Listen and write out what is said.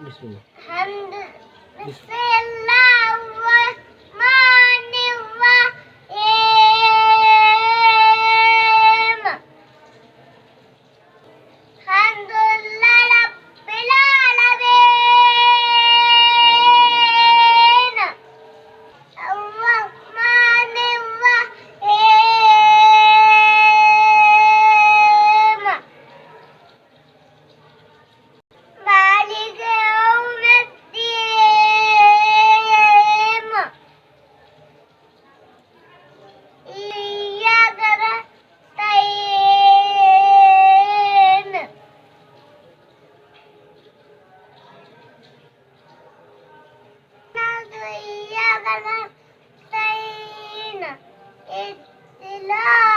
بسم الله. بسم الله الرحمن الرحيم. الحمد لله رب العالمين الرحمن الرحيم مالك يوم الدين إياك نستعين إياك نستعين اهدنا